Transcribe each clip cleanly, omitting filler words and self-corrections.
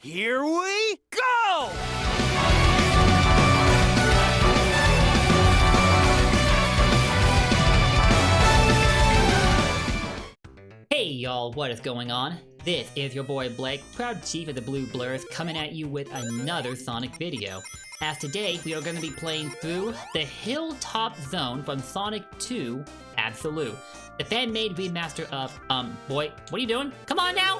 Here we go! Hey y'all, what is going on? This is your boy Blake, proud chief of the Blue Blurs, coming at you with another Sonic video. As today, we are going to be playing through the Hilltop Zone from Sonic 2 Absolute. The fan-made remaster of, boy, what are you doing? Come on now!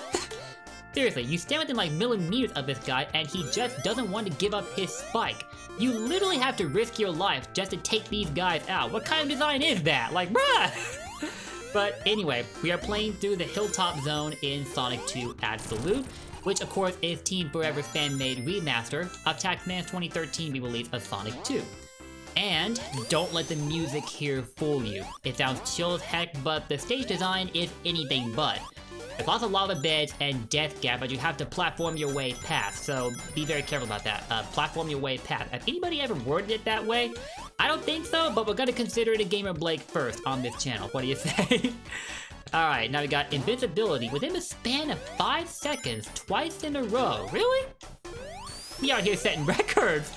Seriously, you stand within like millimeters of this guy and he just doesn't want to give up his spike. You literally have to risk your life just to take these guys out. What kind of design is that? Like, bruh! But anyway, we are playing through the Hilltop Zone in Sonic 2 Absolute, which of course is Team Forever's fan-made remaster of Taxman's 2013 re-release of Sonic 2. And don't let the music here fool you. It sounds chill as heck, but the stage design is anything but. There's lots of lava beds and death gap, but you have to platform your way past, so be very careful about that. Platform your way past. Has anybody ever worded it that way? I don't think so, but we're gonna consider it a Gamer Blake first on this channel. What do you say? Alright, now we got invincibility within the span of 5 seconds, twice in a row. Really? We out here setting records!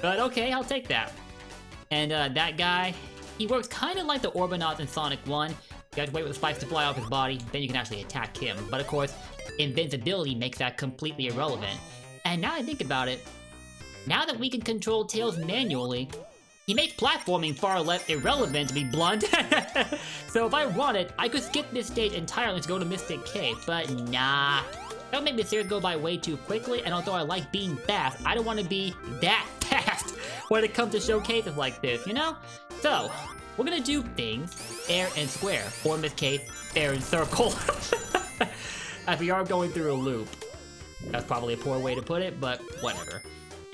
But okay, I'll take that. And that guy, he works kind of like the Orbinauts in Sonic 1. You have to wait for the spikes to fly off his body, then you can actually attack him. But of course, invincibility makes that completely irrelevant. And now I think about it, now that we can control Tails manually, he makes platforming far less irrelevant, to be blunt. So if I wanted, I could skip this stage entirely to go to Mystic Cave, but nah. That would make the series go by way too quickly, and although I like being fast, I don't want to be that fast when it comes to showcases like this, you know? So, we're gonna do things fair and square, or in this case, fair and circle. As we are going through a loop. That's probably a poor way to put it, but whatever.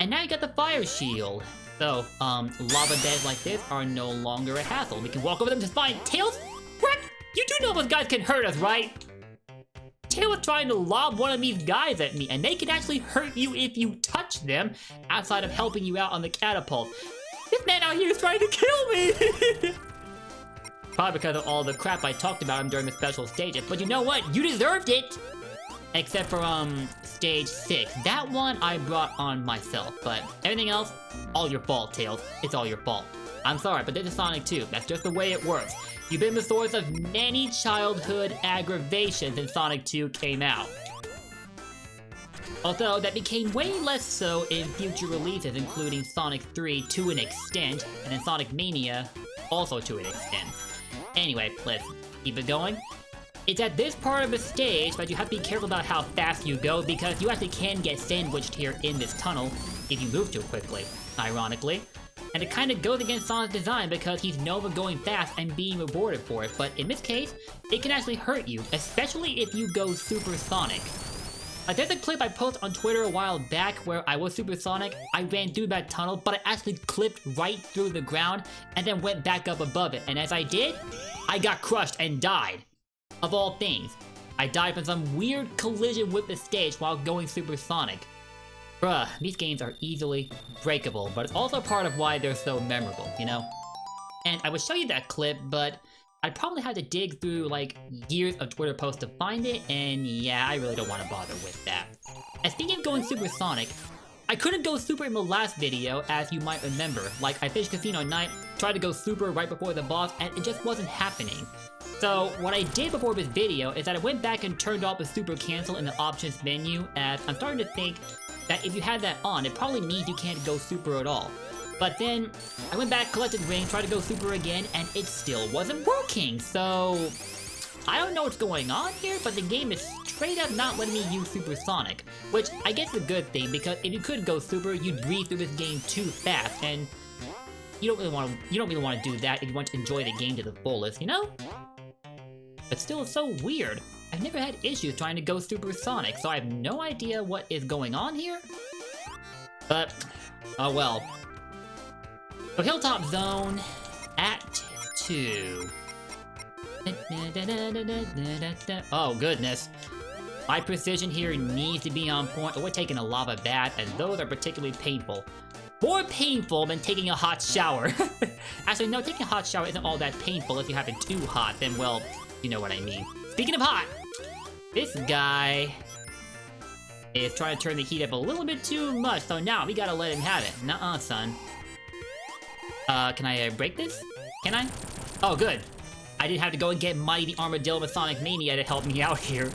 And now you got the fire shield. So, lava beds like this are no longer a hassle. We can walk over them just fine. Tails? What? You do know those guys can hurt us, right? Tails was trying to lob one of these guys at me, and they can actually hurt you if you touch them, outside of helping you out on the catapult. This man out here is trying to kill me! Probably because of all the crap I talked about him during the special stages, but you know what? You deserved it! Except for, stage 6. That one I brought on myself, but everything else, all your fault, Tails. It's all your fault. I'm sorry, but this is Sonic 2. That's just the way it works. You've been the source of many childhood aggravations since Sonic 2 came out. Although, that became way less so in future releases, including Sonic 3 to an extent, and then Sonic Mania also to an extent. Anyway, let's keep it going. It's at this part of the stage that you have to be careful about how fast you go, because you actually can get sandwiched here in this tunnel if you move too quickly, ironically. And it kind of goes against Sonic's design because he's known for going fast and being rewarded for it, but in this case, it can actually hurt you, especially if you go supersonic. There's a clip I posted on Twitter a while back where I was supersonic. I ran through that tunnel, but I actually clipped right through the ground and then went back up above it. And as I did, I got crushed and died. Of all things, I died from some weird collision with the stage while going supersonic. Bruh, these games are easily breakable, but it's also part of why they're so memorable, you know? And I would show you that clip, but I'd probably have to dig through like years of Twitter posts to find it, and yeah, I really don't want to bother with that. And speaking of going supersonic, I couldn't go super in the last video, as you might remember. Like, I finished Casino Night, tried to go super right before the boss, and it just wasn't happening. So, what I did before this video is that I went back and turned off the super cancel in the options menu, as I'm starting to think that if you had that on, it probably means you can't go super at all. But then, I went back, collected rings, tried to go super again, and it still wasn't working, so I don't know what's going on here, but the game is straight up not letting me use supersonic, which I guess is a good thing, because if you could go super, you'd breeze through this game too fast, and you don't really want to do that if you want to enjoy the game to the fullest, you know? But still, it's so weird. I've never had issues trying to go supersonic, so I have no idea what is going on here. But, oh well. So Hilltop Zone, Act 2. Oh goodness. My precision here needs to be on point. Oh, we're taking a lava bath, and those are particularly painful. More painful than taking a hot shower. Actually, no, taking a hot shower isn't all that painful if you have it too hot, then well, you know what I mean. Speaking of hot, this guy is trying to turn the heat up a little bit too much, so now we gotta let him have it. Nuh-uh, son. Can I break this? Can I? Oh, good. I didn't have to go and get Mighty the Armadillo with Sonic Mania to help me out here.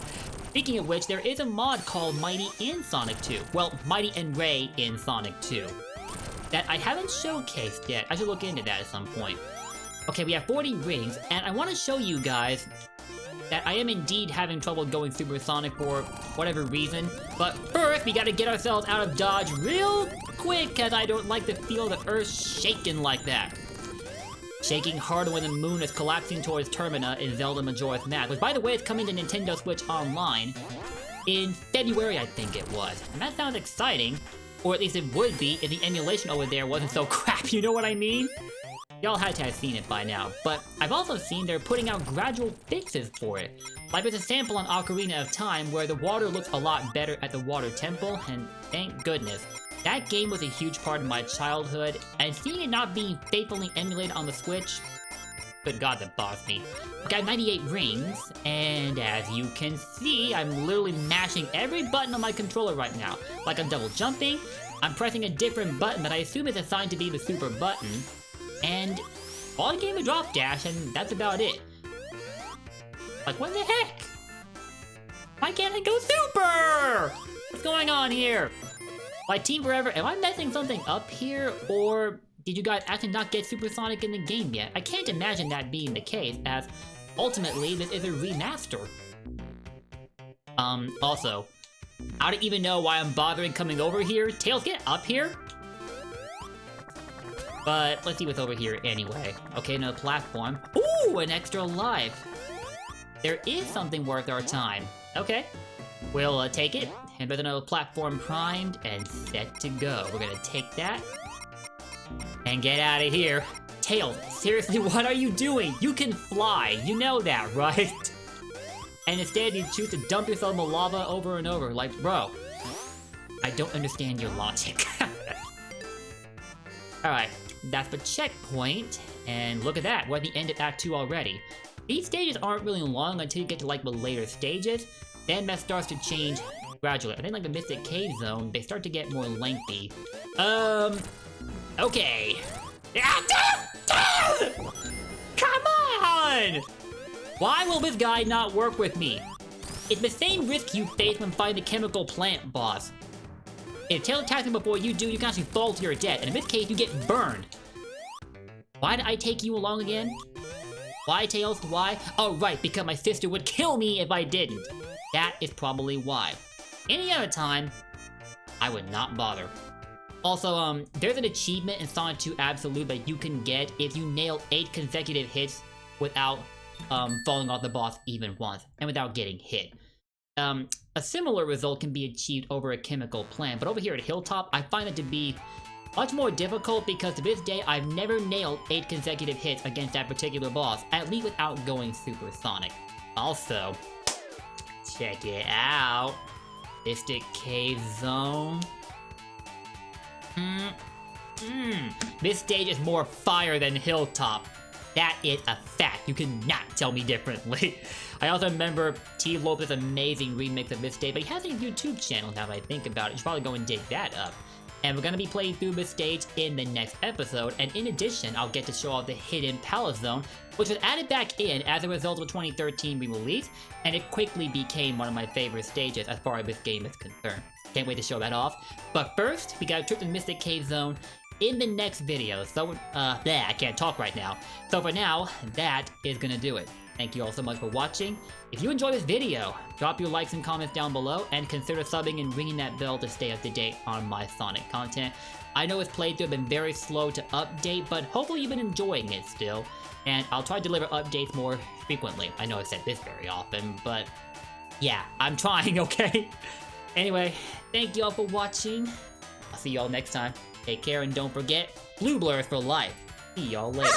Speaking of which, there is a mod called Mighty in Sonic 2. Well, Mighty and Ray in Sonic 2. That I haven't showcased yet. I should look into that at some point. Okay, we have 40 rings, and I want to show you guys that I am indeed having trouble going supersonic for whatever reason. But first, we gotta get ourselves out of Dodge real quick, because I don't like to feel the Earth shaking like that. Shaking harder when the moon is collapsing towards Termina in Zelda Majora's Mask, which by the way is coming to Nintendo Switch Online in February, I think it was. And that sounds exciting, or at least it would be if the emulation over there wasn't so crap, you know what I mean? Y'all had to have seen it by now, but I've also seen they're putting out gradual fixes for it. Like there's a sample on Ocarina of Time where the water looks a lot better at the Water Temple, and thank goodness. That game was a huge part of my childhood, and seeing it not being faithfully emulated on the Switch, good god, that bothers me. I got 98 rings, and as you can see, I'm literally mashing every button on my controller right now. Like I'm double jumping, I'm pressing a different button that I assume is assigned to be the super button, and all I gave a drop dash, and that's about it. Like, what the heck? Why can't I go super? What's going on here? Like, Team Forever, am I messing something up here, or did you guys actually not get Supersonic in the game yet? I can't imagine that being the case, as ultimately this is a remaster. Also, I don't even know why I'm bothering coming over here. Tails, get up here! But let's see what's over here anyway. Okay, no platform. Ooh, an extra life! There is something worth our time. Okay, we'll take it. And there's another platform primed and set to go. We're gonna take that and get out of here. Tails, seriously, what are you doing? You can fly, you know that, right? And instead you choose to dump yourself in the lava over and over. Like, bro, I don't understand your logic. Alright, that's the checkpoint. And look at that, we're at the end of Act 2 already. These stages aren't really long until you get to like the later stages. Then that starts to change gradually. I think like the Mystic Cave Zone, they start to get more lengthy. Okay. Come on! Why will this guy not work with me? It's the same risk you face when fighting the chemical plant boss. If Tails attacks him before you do, you can actually fall to your death, and in this case, you get burned. Why did I take you along again? Why, Tails? Why? Oh, right, because my sister would kill me if I didn't. That is probably why. Any other time, I would not bother. Also, there's an achievement in Sonic 2 Absolute that you can get if you nail 8 consecutive hits without falling off the boss even once, and without getting hit. A similar result can be achieved over a chemical plant, but over here at Hilltop, I find it to be much more difficult because to this day, I've never nailed 8 consecutive hits against that particular boss, at least without going supersonic. Also, check it out. Mystic Cave Zone. This stage is more fire than Hilltop. That is a fact. You cannot tell me differently. I also remember T. Lopez's amazing remix of this stage, but he has a YouTube channel now that I think about it. You should probably go and dig that up. And we're going to be playing through this stage in the next episode, and in addition, I'll get to show off the Hidden Palace Zone, which was added back in as a result of the 2013 re-release, and it quickly became one of my favorite stages as far as this game is concerned. Can't wait to show that off. But first, we got a trip to Mystic Cave Zone in the next video, so, I can't talk right now. So for now, that is gonna do it. Thank you all so much for watching. If you enjoyed this video, drop your likes and comments down below, and consider subbing and ringing that bell to stay up to date on my Sonic content. I know its playthrough has been very slow to update, but hopefully you've been enjoying it still, and I'll try to deliver updates more frequently. I know I've said this very often, but yeah, I'm trying, okay? Anyway, thank you all for watching. I'll see y'all next time. Take care and don't forget, Blue Blur for life. See y'all later.